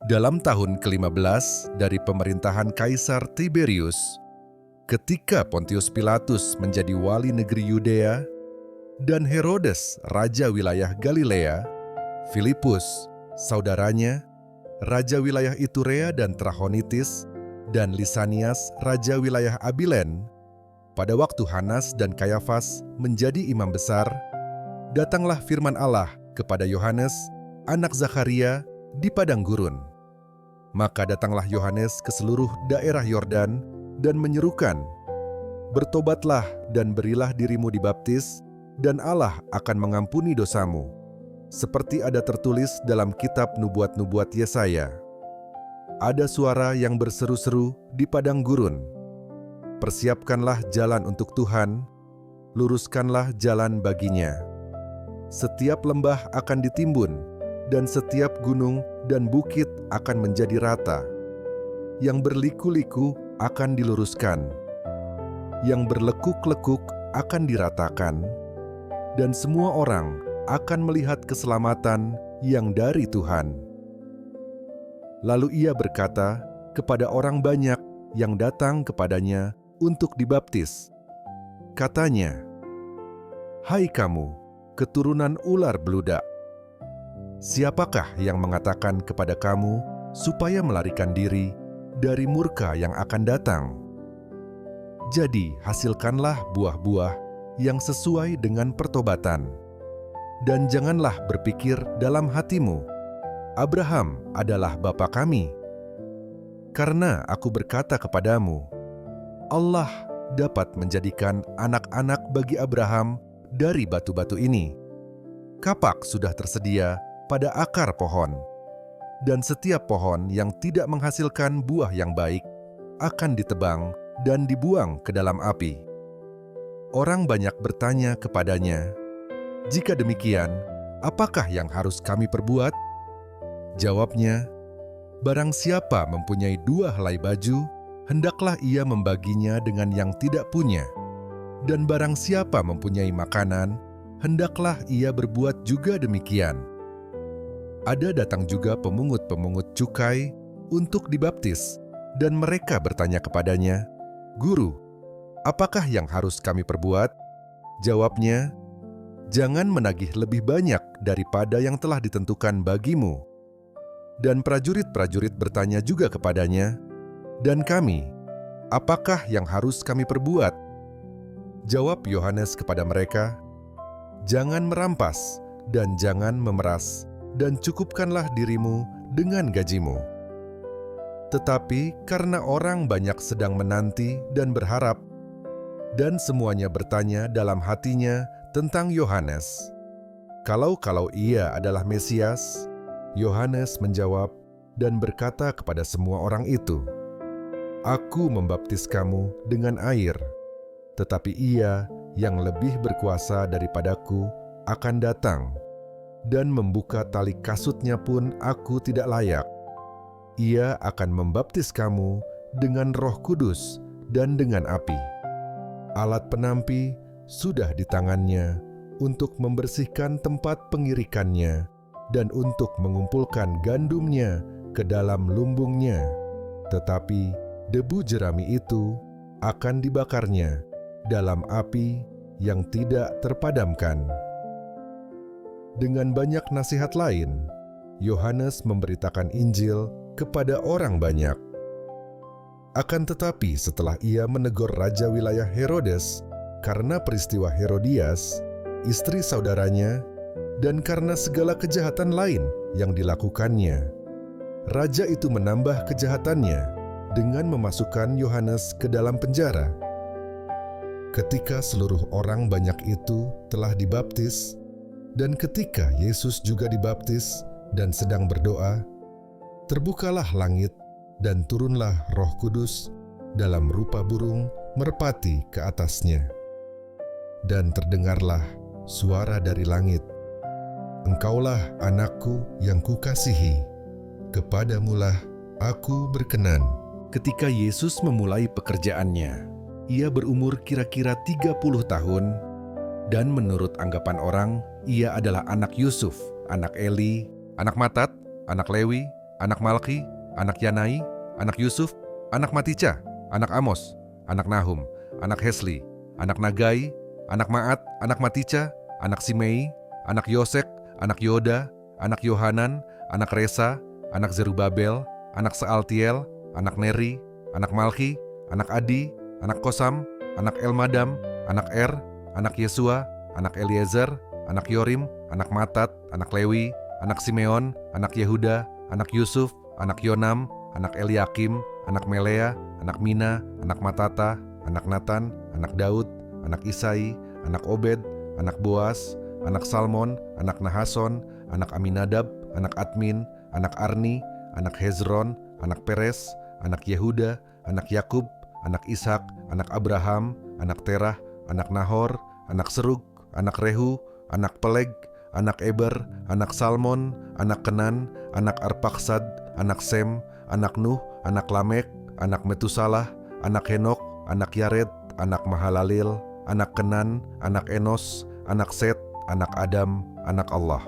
Dalam tahun ke-15 dari pemerintahan Kaisar Tiberius, ketika Pontius Pilatus menjadi wali negeri Yudea dan Herodes raja wilayah Galilea, Filipus, saudaranya, raja wilayah Iturea dan Trachonitis, dan Lisanias, raja wilayah Abilen, pada waktu Hanas dan Kayafas menjadi imam besar, datanglah firman Allah kepada Yohanes, anak Zakharia, di padang gurun. Maka datanglah Yohanes ke seluruh daerah Yordan dan menyerukan, "Bertobatlah dan berilah dirimu dibaptis, dan Allah akan mengampuni dosamu." Seperti ada tertulis dalam kitab nubuat-nubuat Yesaya. Ada suara yang berseru-seru di padang gurun, "Persiapkanlah jalan untuk Tuhan, luruskanlah jalan baginya. Setiap lembah akan ditimbun, dan setiap gunung dan bukit akan menjadi rata. Yang berliku-liku akan diluruskan, yang berlekuk-lekuk akan diratakan, dan semua orang akan melihat keselamatan yang dari Tuhan." Lalu ia berkata kepada orang banyak yang datang kepadanya untuk dibaptis. Katanya, "Hai kamu, keturunan ular beludak, siapakah yang mengatakan kepada kamu supaya melarikan diri dari murka yang akan datang? Jadi hasilkanlah buah-buah yang sesuai dengan pertobatan. Dan janganlah berpikir dalam hatimu, 'Abraham adalah bapa kami.' Karena aku berkata kepadamu, Allah dapat menjadikan anak-anak bagi Abraham dari batu-batu ini. Kapak sudah tersedia pada akar pohon, dan setiap pohon yang tidak menghasilkan buah yang baik akan ditebang dan dibuang ke dalam api." Orang banyak bertanya kepadanya, "Jika demikian, apakah yang harus kami perbuat?" Jawabnya, "Barang siapa mempunyai 2 helai baju, hendaklah ia membaginya dengan yang tidak punya. Dan barang siapa mempunyai makanan, hendaklah ia berbuat juga demikian." Ada datang juga pemungut-pemungut cukai untuk dibaptis, dan mereka bertanya kepadanya, "Guru, apakah yang harus kami perbuat?" Jawabnya, "Jangan menagih lebih banyak daripada yang telah ditentukan bagimu." Dan prajurit-prajurit bertanya juga kepadanya, "Dan kami, apakah yang harus kami perbuat?" Jawab Yohanes kepada mereka, "Jangan merampas dan jangan memeras, dan cukupkanlah dirimu dengan gajimu." Tetapi karena orang banyak sedang menanti dan berharap, dan semuanya bertanya dalam hatinya tentang Yohanes, kalau ia adalah Mesias, Yohanes menjawab dan berkata kepada semua orang itu, "Aku membaptis kamu dengan air, tetapi Ia yang lebih berkuasa daripadaku akan datang, dan membuka tali kasutnya pun aku tidak layak. Ia akan membaptis kamu dengan Roh Kudus dan dengan api. Alat penampi sudah di tangannya untuk membersihkan tempat pengirikannya dan untuk mengumpulkan gandumnya ke dalam lumbungnya. Tetapi debu jerami itu akan dibakarnya dalam api yang tidak terpadamkan." Dengan banyak nasihat lain, Yohanes memberitakan Injil kepada orang banyak. Akan tetapi setelah ia menegur raja wilayah Herodes karena peristiwa Herodias, istri saudaranya, dan karena segala kejahatan lain yang dilakukannya, raja itu menambah kejahatannya dengan memasukkan Yohanes ke dalam penjara. Ketika seluruh orang banyak itu telah dibaptis, dan ketika Yesus juga dibaptis dan sedang berdoa, terbukalah langit dan turunlah Roh Kudus dalam rupa burung merpati ke atasnya. Dan terdengarlah suara dari langit, "Engkaulah anakku yang kukasihi, kepadamulah aku berkenan." Ketika Yesus memulai pekerjaannya, ia berumur kira-kira 30 tahun, dan menurut anggapan orang, ia adalah anak Yusuf, anak Eli, anak Matat, anak Lewi, anak Malki, anak Yanai, anak Yusuf, anak Matica, anak Amos, anak Nahum, anak Hesli, anak Nagai, anak Maat, anak Matica, anak Simei, anak Yosek, anak Yoda, anak Yohanan, anak Resa, anak Zerubabel, anak Sealtiel, anak Neri, anak Malki, anak Adi, anak Kosam, anak Elmadam, anak Er, anak Yesua, anak Eliezer, anak Yorim, anak Matat, anak Lewi, anak Simeon, anak Yehuda, anak Yusuf, anak Yonam, anak Eliakim, anak Melea, anak Mina, anak Matata, anak Natan, anak Daud, anak Isai, anak Obed, anak Boas, anak Salmon, anak Nahason, anak Aminadab, anak Admin, anak Arni, anak Hezron, anak Peres, anak Yehuda, anak Yakub, anak Ishak, anak Abraham, anak Terah, anak Nahor, anak Serug, anak Rehu, anak Peleg, anak Eber, anak Salmon, anak Kenan, anak Arpaksad, anak Sem, anak Nuh, anak Lamek, anak Metusalah, anak Henok, anak Yared, anak Mahalalel, anak Kenan, anak Enos, anak Set, anak Adam, anak Allah.